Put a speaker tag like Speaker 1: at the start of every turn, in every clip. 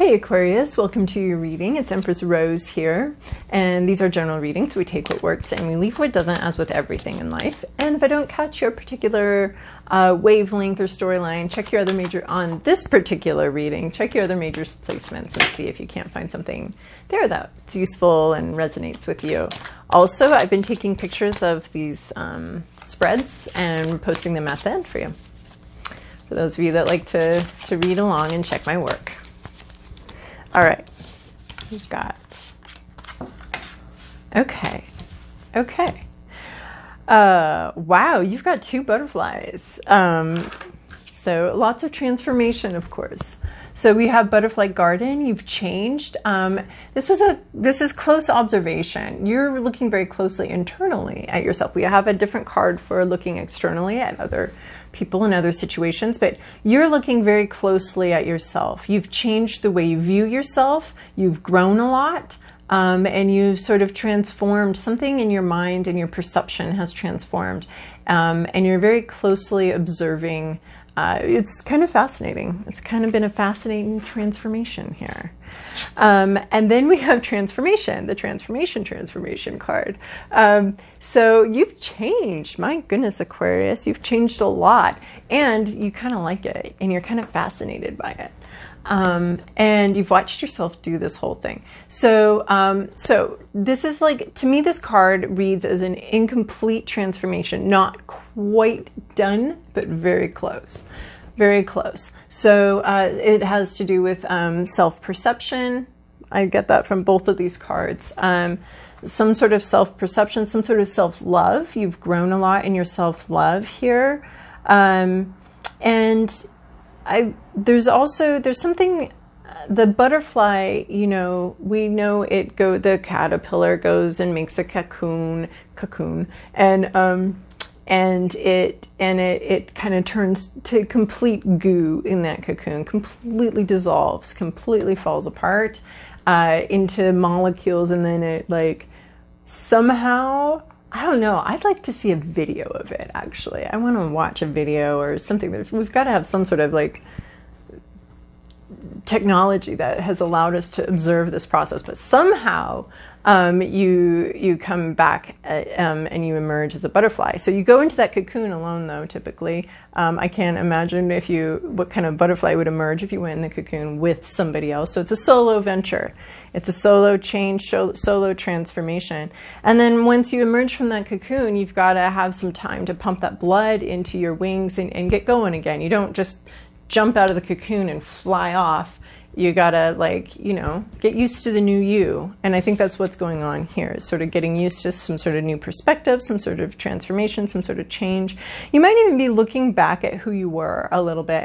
Speaker 1: Hey Aquarius, welcome to your reading. It's Empress Rose here, and these are general readings. We take what works and we leave what doesn't, as with everything in life. And if I don't catch your particular wavelength or storyline, check your other major on this particular reading. Check your other major placements and see if you can't find something there that's useful and resonates with you. Also, I've been taking pictures of these spreads and posting them at the end for you. For those of you that like to read along and check my work. All right, we've got, okay. Wow, you've got two butterflies. So lots of transformation, of course. So we have Butterfly Garden, you've changed. This is close observation. You're looking very closely internally at yourself. We have a different card for looking externally at other people in other situations, but you're looking very closely at yourself. You've changed the way you view yourself. You've grown a lot, and you've sort of transformed. Something in your mind and your perception has transformed, and you're very closely observing. It's kind of fascinating. It's kind of been a fascinating transformation here. And then we have transformation, the transformation card. So you've changed. My goodness, Aquarius, you've changed a lot, and you kind of like it, and you're kind of fascinated by it. And you've watched yourself do this whole thing. So, so this is like, to me, this card reads as an incomplete transformation, not quite done, but very close, very close. So, it has to do with, self-perception. I get that from both of these cards. Some sort of self-perception, some sort of self-love. You've grown a lot in your self-love here. And there's something, the butterfly, you know, we know the caterpillar goes and makes a cocoon, and it kind of turns to complete goo in that cocoon, completely dissolves, completely falls apart into molecules, and then it like somehow, I don't know. I'd like to see a video of it, actually. I want to watch a video or something. We've got to have some sort of like technology that has allowed us to observe this process. But somehow you come back and you emerge as a butterfly. So you go into that cocoon alone, though, typically. I can't imagine what kind of butterfly would emerge if you went in the cocoon with somebody else. So it's a solo venture. It's a solo change, solo transformation. And then once you emerge from that cocoon, you've got to have some time to pump that blood into your wings and get going again. You don't just jump out of the cocoon and fly off. You gotta, like, you know, get used to the new you. And I think that's what's going on here, is sort of getting used to some sort of new perspective, some sort of transformation, some sort of change. You might even be looking back at who you were a little bit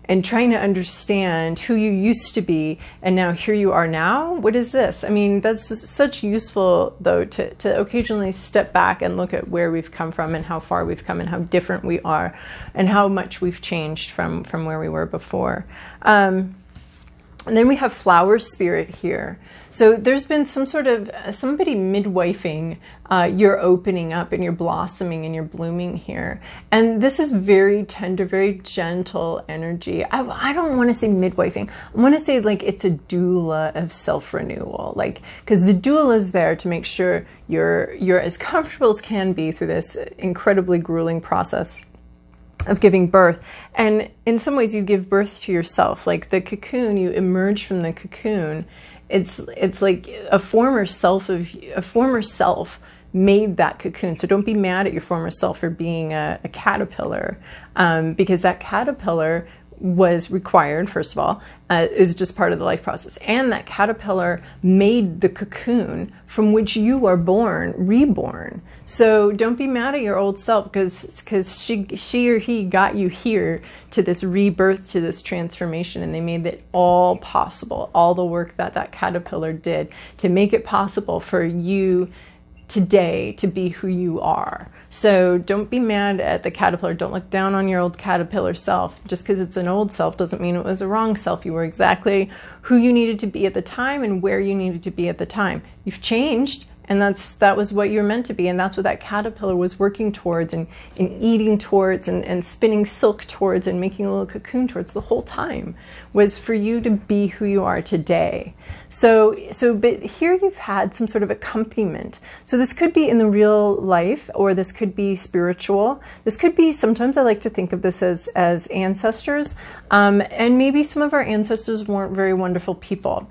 Speaker 1: and trying to understand who you used to be, and now here you are now. What is this? I mean, that's such useful, though, to occasionally step back and look at where we've come from and how far we've come and how different we are and how much we've changed from where we were before. And then we have flower spirit here. So there's been some sort of, somebody midwifing your opening up and your blossoming and your blooming here. And this is very tender, very gentle energy. I don't want to say midwifing. I want to say like it's a doula of self-renewal. Like, because the doula is there to make sure you're as comfortable as can be through this incredibly grueling process of giving birth. And in some ways you give birth to yourself. Like the cocoon, you emerge from the cocoon. It's like a former self made that cocoon. So don't be mad at your former self for being a caterpillar, because that caterpillar was required, first of all, is just part of the life process. And that caterpillar made the cocoon from which you are reborn. So don't be mad at your old self, because she or he got you here to this rebirth, to this transformation, and they made it all possible, all the work that caterpillar did to make it possible for you today to be who you are. So don't be mad at the caterpillar. Don't look down on your old caterpillar self. Just because it's an old self doesn't mean it was a wrong self. You were exactly who you needed to be at the time and where you needed to be at the time. You've changed, And that was what you're meant to be. And that's what that caterpillar was working towards and eating towards and spinning silk towards and making a little cocoon towards the whole time, was for you to be who you are today. But here you've had some sort of accompaniment. So this could be in the real life, or this could be spiritual. This could be, sometimes I like to think of this as ancestors. And maybe some of our ancestors weren't very wonderful people.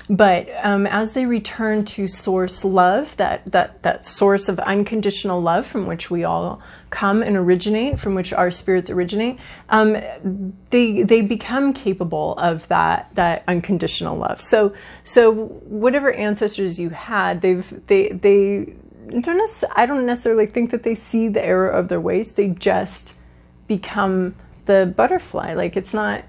Speaker 1: But as they return to source love, that source of unconditional love from which we all come and originate, from which our spirits originate, they become capable of that unconditional love. So whatever ancestors you had, I don't necessarily think that they see the error of their ways. They just become the butterfly. Like, it's not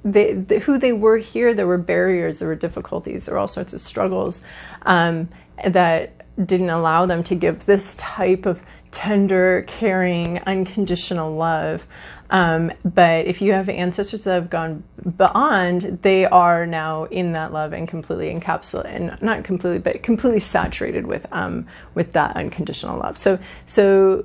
Speaker 1: who they were here. There were barriers, there were difficulties, there were all sorts of struggles that didn't allow them to give this type of tender, caring, unconditional love. But if you have ancestors that have gone beyond, they are now in that love and completely encapsulated, and not completely, but completely saturated with that unconditional love. So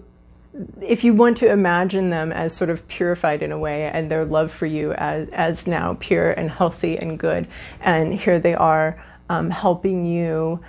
Speaker 1: if you want to imagine them as sort of purified in a way, and their love for you as now pure and healthy and good, and here they are helping you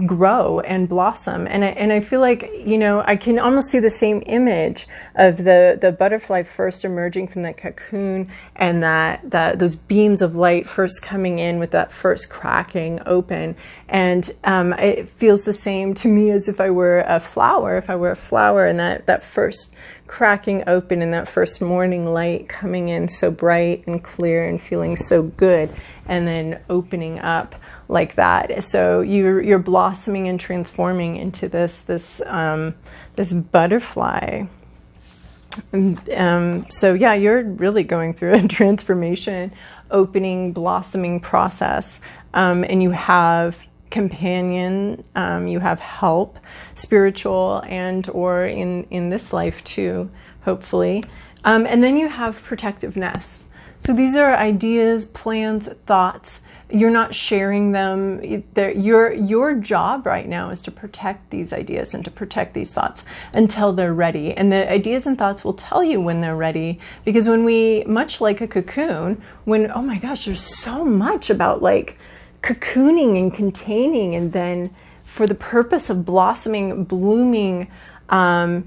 Speaker 1: grow and blossom. And I feel like, I can almost see the same image of the butterfly first emerging from that cocoon, and that those beams of light first coming in with that first cracking open. And it feels the same to me as if I were a flower. If I were a flower, and that first cracking open and that first morning light coming in so bright and clear and feeling so good, and then opening up like that. So you're blossoming and transforming into this butterfly. So yeah, you're really going through a transformation, opening, blossoming process, and you have companion, you have help, spiritual and or in this life too, hopefully. And then you have protective nest. So these are ideas, plans, thoughts. You're not sharing them. Your job right now is to protect these ideas and to protect these thoughts until they're ready. And the ideas and thoughts will tell you when they're ready, because when we, much like a cocoon, oh my gosh, there's so much about like cocooning and containing, and then for the purpose of blossoming, blooming. A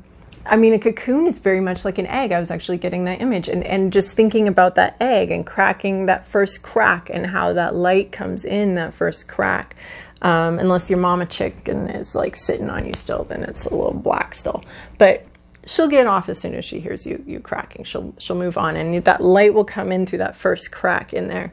Speaker 1: cocoon is very much like an egg. I was actually getting that image and just thinking about that egg and cracking that first crack and how that light comes in that first crack. Unless your mama chicken is like sitting on you still, then it's a little black still. But she'll get off as soon as she hears you cracking. She'll move on, and that light will come in through that first crack in there.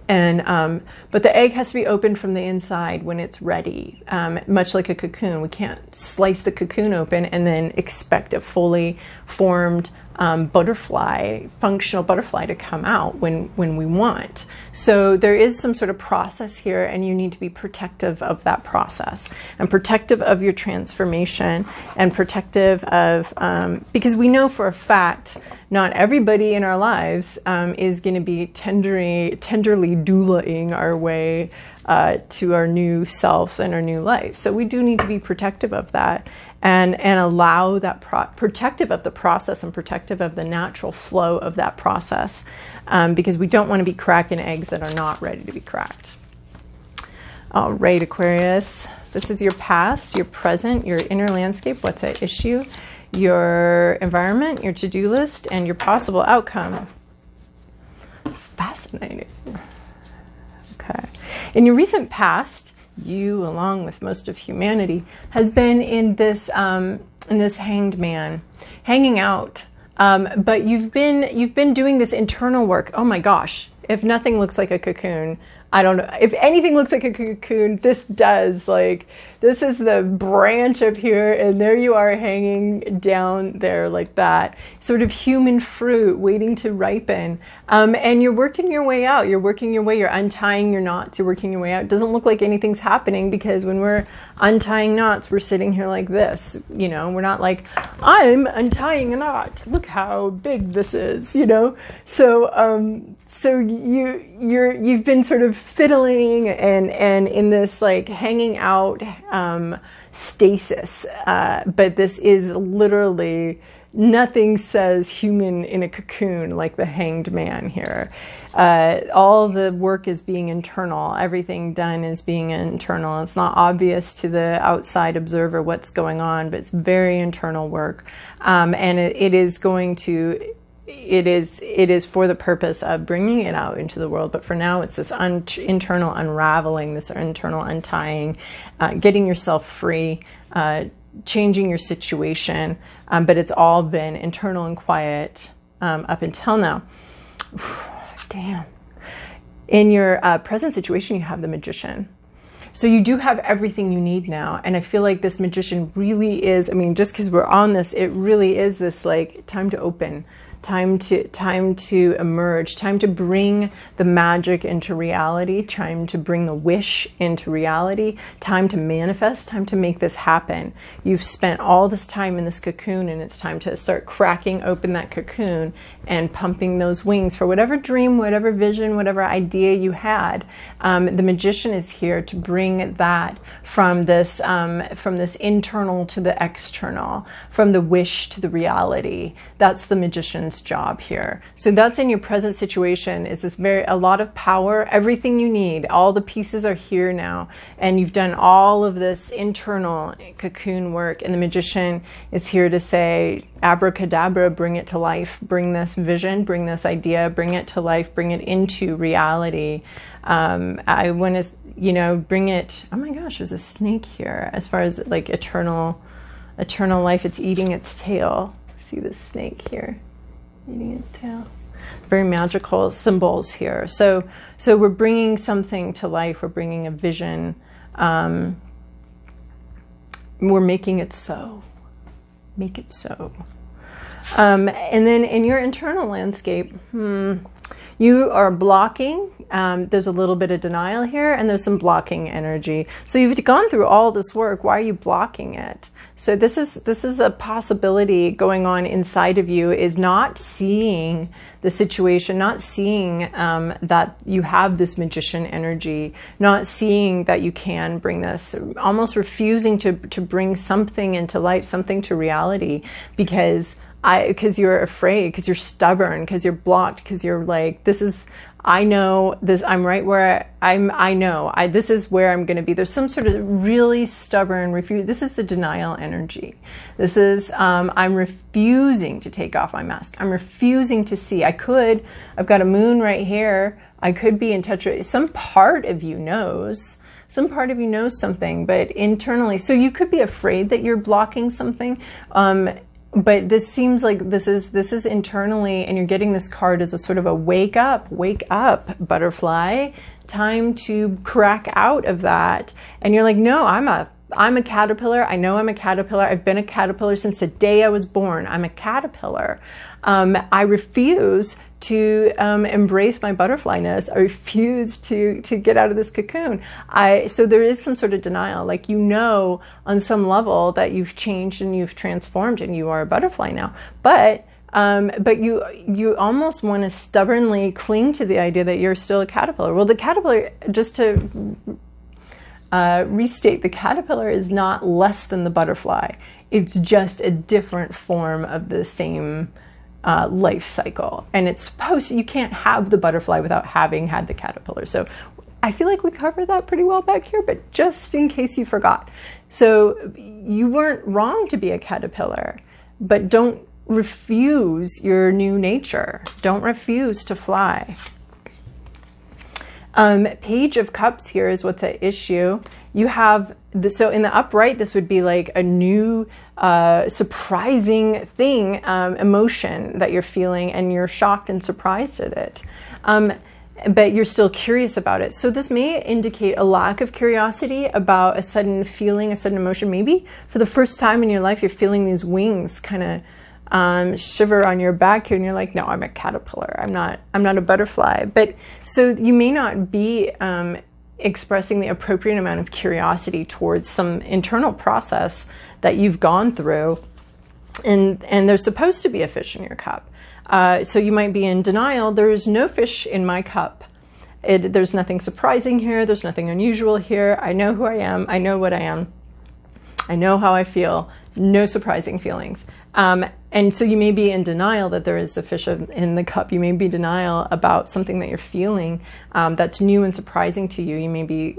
Speaker 1: And but the egg has to be opened from the inside when it's ready, much like a cocoon. We can't slice the cocoon open and then expect a fully formed butterfly, functional butterfly, to come out when we want. So there is some sort of process here, and you need to be protective of that process, and protective of your transformation, and protective of, because we know for a fact not everybody in our lives is going to be tenderly doulaing our way to our new selves and our new life. So we do need to be protective of that, and allow that protective of the process, and protective of the natural flow of that process, because we don't want to be cracking eggs that are not ready to be cracked. All right, Aquarius, this is your past, your present, your inner landscape. What's at issue? Your environment, your to-do list, and your possible outcome. Fascinating. Okay. In your recent past, you, along with most of humanity, has been in this hanged man, hanging out. But you've been doing this internal work. Oh my gosh! If nothing looks like a cocoon, I don't know. If anything looks like a cocoon, this does. Like, this is the branch up here, and there you are hanging down there like that. Sort of human fruit waiting to ripen. And you're working your way out. You're working your way. You're untying your knots. You're working your way out. It doesn't look like anything's happening, because when we're untying knots, we're sitting here like this. We're not like, I'm untying a knot. Look how big this is. So you've been sort of fiddling and in this like hanging out stasis. But this is literally, nothing says human in a cocoon like the Hanged Man here. All the work is being internal. Everything done is being internal. It's not obvious to the outside observer what's going on, but it's very internal work. And it is going to, it is for the purpose of bringing it out into the world. But for now, it's this internal unraveling, this internal untying, getting yourself free, changing your situation, but it's all been internal and quiet up until now. Damn. In your present situation, you have the Magician. So you do have everything you need now. And I feel like this Magician really is, I mean, just because we're on this, it really is this like time to open, time to emerge, time to bring the magic into reality, time to bring the wish into reality, time to manifest, time to make this happen. You've spent all this time in this cocoon, and it's time to start cracking open that cocoon and pumping those wings for whatever dream, whatever vision, whatever idea you had. The Magician is here to bring that from this internal to the external, from the wish to the reality. That's the Magician's job here. So that's in your present situation, is this a lot of power, everything you need, all the pieces are here now, and you've done all of this internal cocoon work, and the Magician is here to say, abracadabra, bring it to life, bring this vision, bring this idea, bring it to life, bring it into reality. I want to, bring it, oh my gosh, there's a snake here. As far as like eternal life, it's eating its tail. See this snake here, eating its tail. Very magical symbols here. So we're bringing something to life. We're bringing a vision. We're making it so. Make it so. And then in your internal landscape, you are blocking. There's a little bit of denial here, and there's some blocking energy. So you've gone through all this work. Why are you blocking it? So this is a possibility going on inside of you, is not seeing the situation, not seeing that you have this Magician energy, not seeing that you can bring this, almost refusing to bring something into life, something to reality, because you're afraid, because you're stubborn, because you're blocked, because you're like, I know this, I'm right where this is where I'm going to be. There's some sort of really stubborn refuse. This is the denial energy. This is, I'm refusing to take off my mask. I'm refusing to see. I've got a moon right here. I could be in touch with, some part of you knows something, but internally, so you could be afraid that you're blocking something. But this seems like this is internally, and you're getting this card as a sort of a wake up, butterfly, time to crack out of that. And you're like, no, I'm a caterpillar. I know I'm a caterpillar. I've been a caterpillar since the day I was born. I'm a caterpillar. I refuse to embrace my butterflyness. I refuse to get out of this cocoon. So there is some sort of denial, like, on some level that you've changed and you've transformed and you are a butterfly now. But you almost want to stubbornly cling to the idea that you're still a caterpillar. Well, the caterpillar, just to restate, the caterpillar is not less than the butterfly. It's just a different form of the same life cycle, and you can't have the butterfly without having had the caterpillar. So I feel like we covered that pretty well back here, but just in case you forgot. So you weren't wrong to be a caterpillar, but don't refuse your new nature. Don't refuse to fly. Page of Cups here is what's at issue. You have so in the upright, this would be like a new surprising thing, emotion that you're feeling, and you're shocked and surprised at it, but you're still curious about it. So this may indicate a lack of curiosity about a sudden feeling, a sudden emotion. Maybe for the first time in your life, you're feeling these wings kind of shiver on your back here, and you're like, no, I'm a caterpillar. I'm not a butterfly. But so you may not be expressing the appropriate amount of curiosity towards some internal process that you've gone through, and there's supposed to be a fish in your cup. So you might be in denial. There is no fish in my cup. There's nothing surprising here. There's nothing unusual here. I know who I am. I know what I am. I know how I feel. No surprising feelings. And so you may be in denial that there is the fish in the cup. You may be in denial about something that you're feeling that's new and surprising to you. You may be,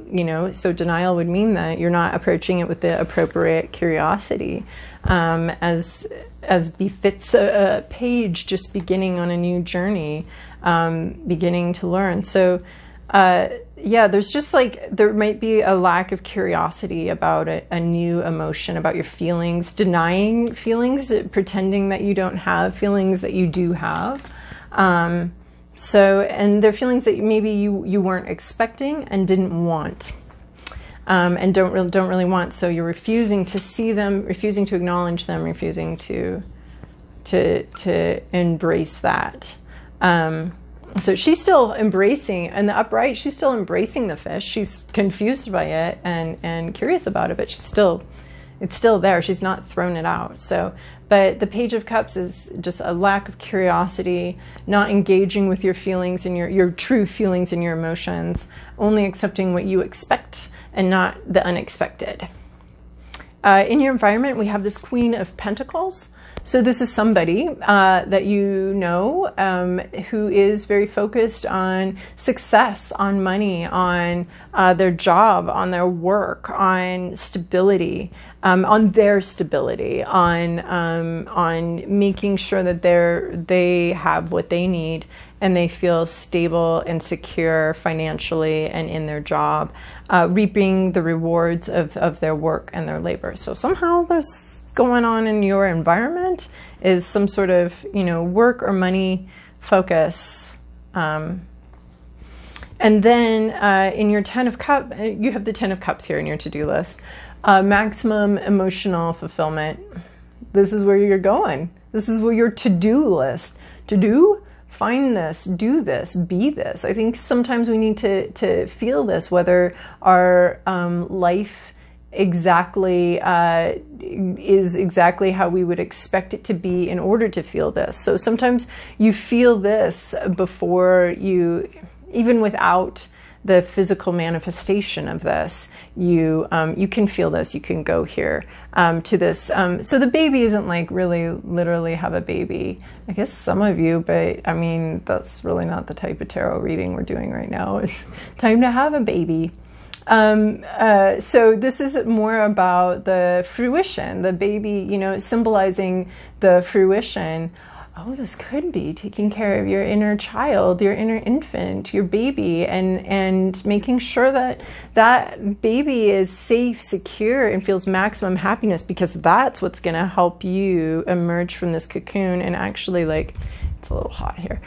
Speaker 1: so denial would mean that you're not approaching it with the appropriate curiosity, as befits a page just beginning on a new journey, beginning to learn. So there's just there might be a lack of curiosity about a new emotion, about your feelings, denying feelings, pretending that you don't have feelings that you do have. And they're feelings that maybe you weren't expecting and didn't want, and don't really want. So you're refusing to see them, refusing to acknowledge them, refusing to embrace that. So she's still embracing, in the upright, she's still embracing the fish. She's confused by it and curious about it, but it's still there. She's not thrown it out. So, but the Page of Cups is just a lack of curiosity, not engaging with your feelings and your true feelings and your emotions, only accepting what you expect and not the unexpected. In your environment, we have this Queen of Pentacles. So this is somebody that you know who is very focused on success, on money, on their job, on their work, on stability, on their stability, on making sure that they have what they need and they feel stable and secure financially and in their job, reaping the rewards of their work and their labor. So somehow there's going on in your environment is some sort of, work or money focus. And then in your 10 of Cups, you have the 10 of Cups here in your to-do list. Maximum emotional fulfillment. This is where you're going. This is where your to-do list. To do, find this, do this, be this. I think sometimes we need to feel this, whether our life exactly is exactly how we would expect it to be in order to feel this. So sometimes you feel this before you, even without the physical manifestation of this, you can feel this. You can go here to this. So the baby isn't really literally have a baby. I guess some of you, but I mean, that's really not the type of tarot reading we're doing right now. It's time to have a baby. So this is more about the fruition, the baby, symbolizing the fruition. Oh, this could be taking care of your inner child, your inner infant, your baby, and making sure that that baby is safe, secure, and feels maximum happiness, because that's what's going to help you emerge from this cocoon and actually, it's a little hot here,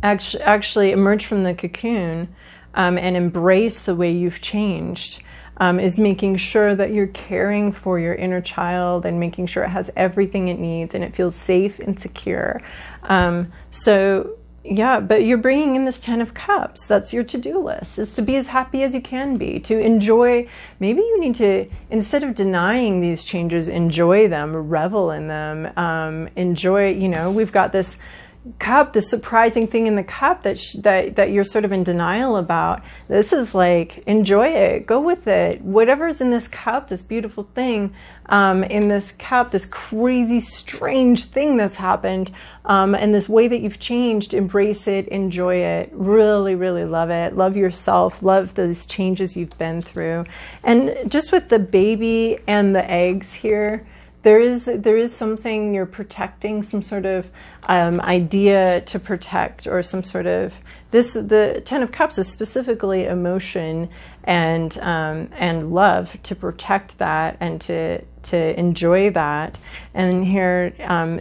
Speaker 1: actually emerge from the cocoon and embrace the way you've changed, is making sure that you're caring for your inner child and making sure it has everything it needs and it feels safe and secure. But you're bringing in this 10 of Cups. That's your to-do list, is to be as happy as you can be, to enjoy. Maybe you need to, instead of denying these changes, enjoy them, revel in them, enjoy, we've got this cup, the surprising thing in the cup that you're sort of in denial about. This is enjoy it, go with it. Whatever's in this cup, this beautiful thing in this cup, this crazy, strange thing that's happened, and this way that you've changed, embrace it, enjoy it, really, really love it. Love yourself, love those changes you've been through. And just with the baby and the eggs here, there is something you're protecting, some sort of idea to protect, or some sort of the 10 of Cups is specifically emotion and love, to protect that and to enjoy that. And here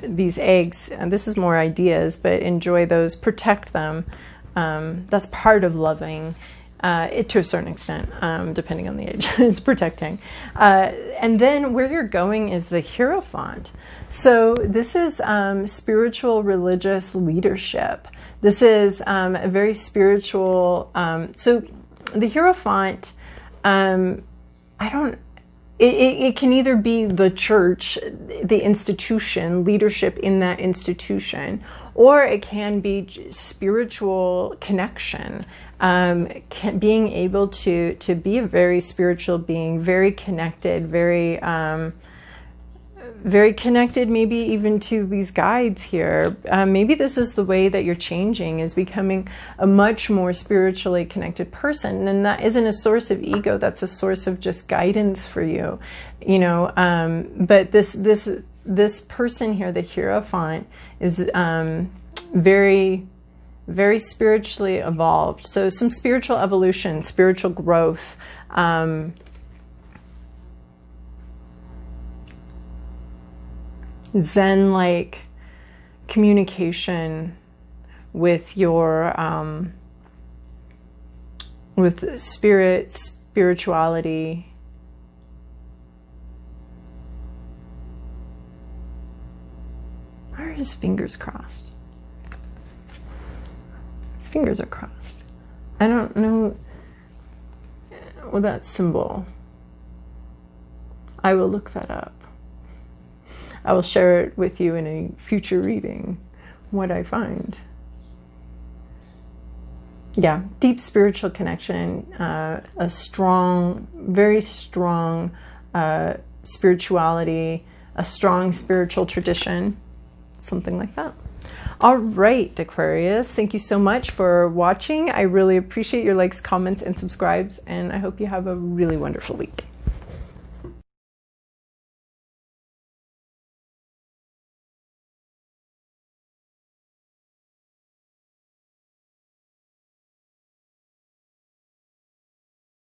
Speaker 1: these eggs, and this is more ideas, but enjoy those, protect them. That's part of loving. It to a certain extent, depending on the age, is protecting. And then where you're going is the Hierophant. So this is spiritual, religious leadership. This is a very spiritual. So the Hierophant, it can either be the church, the institution, leadership in that institution, or it can be spiritual connection. Being able to be a very spiritual being, very connected, very connected, maybe even to these guides here. Maybe this is the way that you're changing, is becoming a much more spiritually connected person. And that isn't a source of ego, that's a source of just guidance for you, you know. But this person here, the Hierophant, is very, very spiritually evolved. So some spiritual evolution, spiritual growth, Zen-like communication with your with spirit, spirituality. Why are his fingers crossed? His fingers are crossed. I don't know what that symbol. I will look that up. I will share it with you in a future reading, what I find. Yeah, deep spiritual connection, a strong, very strong spirituality, a strong spiritual tradition, something like that. All right, Aquarius, thank you so much for watching. I really appreciate your likes, comments, and subscribes, and I hope you have a really wonderful week.